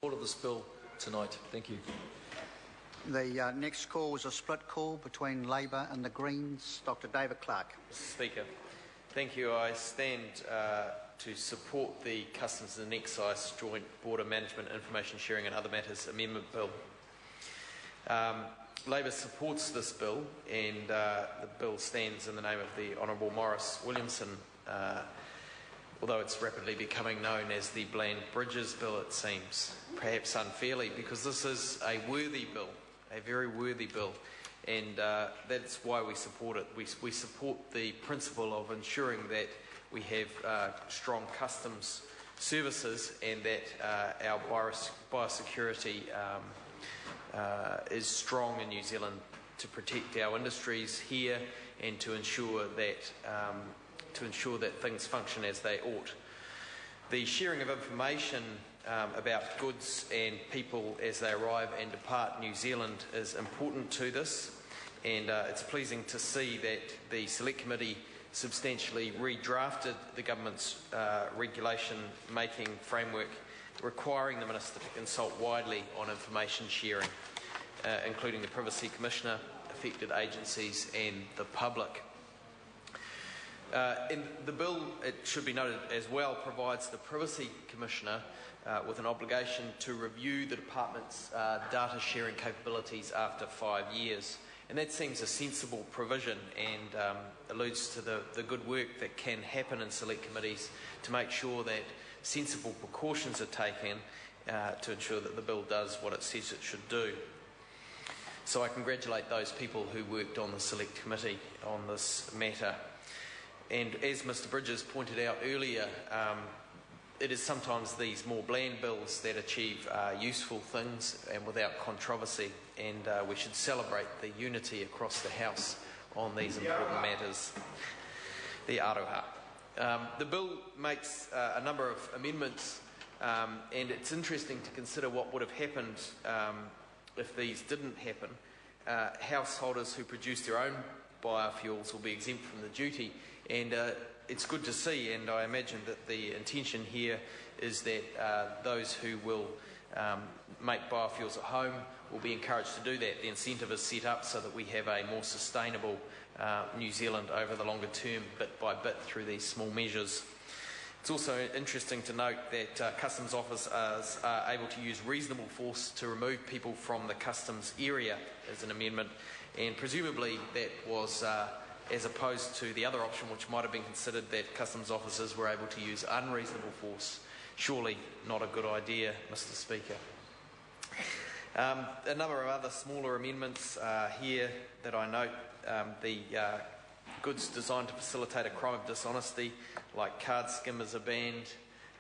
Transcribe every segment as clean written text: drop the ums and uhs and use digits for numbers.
All of this bill tonight. Thank you. The next call was a split call between Labor and the Greens. Dr David Clark. Mr Speaker, thank you. I stand to support the Customs and Excise Joint Border Management Information Sharing and Other Matters Amendment Bill. Labor supports this bill, and the bill stands in the name of the Honourable Maurice Williamson, although it's rapidly becoming known as the Bland Bridges Bill, it seems, perhaps unfairly, because this is a worthy bill, a very worthy bill, and that's why we support it. We support the principle of ensuring that we have strong customs services and that our biosecurity is strong in New Zealand to protect our industries here and to ensure that things function as they ought. The sharing of information about goods and people as they arrive and depart New Zealand is important to this, and it's pleasing to see that the Select Committee substantially redrafted the government's regulation-making framework, requiring the Minister to consult widely on information sharing, including the Privacy Commissioner, affected agencies and the public. In the bill, it should be noted as well, provides the Privacy Commissioner with an obligation to review the Department's data sharing capabilities after 5 years. And that seems a sensible provision and alludes to the good work that can happen in select committees to make sure that sensible precautions are taken to ensure that the bill does what it says it should do. So I congratulate those people who worked on the select committee on this matter. And as Mr Bridges pointed out earlier, it is sometimes these more bland bills that achieve useful things and without controversy, and we should celebrate the unity across the House on these important matters. The aroha. The bill makes a number of amendments, and it's interesting to consider what would have happened if these didn't happen. Householders who produce their own biofuels will be exempt from the duty, and it's good to see, and I imagine that the intention here is that those who will make biofuels at home will be encouraged to do that. The incentive is set up so that we have a more sustainable New Zealand over the longer term, bit by bit, through these small measures. It's also interesting to note that customs officers are able to use reasonable force to remove people from the customs area as an amendment, and presumably that was as opposed to the other option which might have been considered, that customs officers were able to use unreasonable force. Surely not a good idea, Mr Speaker. A number of other smaller amendments here that I note. The goods designed to facilitate a crime of dishonesty, like card skimmers, are banned,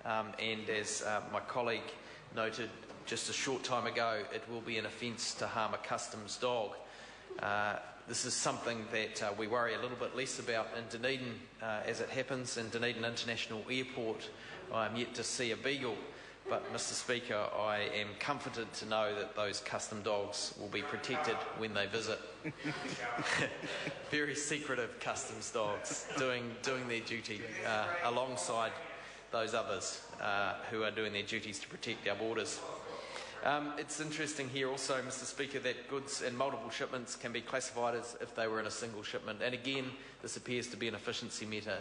and as my colleague noted just a short time ago, it will be an offence to harm a customs dog. This is something that we worry a little bit less about in Dunedin as it happens. In Dunedin International Airport, I am yet to see a beagle, but Mr Speaker, I am comforted to know that those custom dogs will be protected when they visit. Very secretive customs dogs doing their duty alongside those others who are doing their duties to protect our borders. It's interesting here also, Mr Speaker, that goods in multiple shipments can be classified as if they were in a single shipment, and again this appears to be an efficiency measure,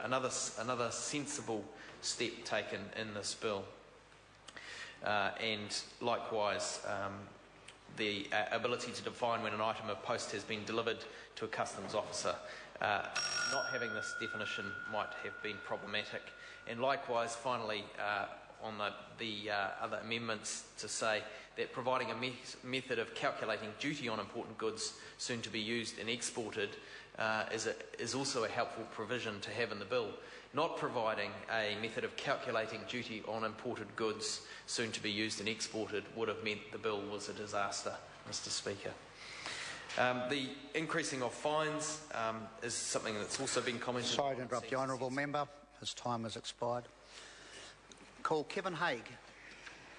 another sensible step taken in this bill. And likewise, the ability to define when an item of post has been delivered to a customs officer. Not having this definition might have been problematic. And likewise, finally, on the other amendments, to say that providing a method of calculating duty on important goods soon to be used and exported is also a helpful provision to have in the bill. Not providing a method of calculating duty on imported goods soon to be used and exported would have meant the bill was a disaster, Mr Speaker. The increasing of fines is something that's also been commented on. Sorry to interrupt the honourable member. His time has expired. Call Kevin Haig.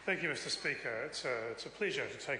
Thank you, Mr Speaker. It's a pleasure to take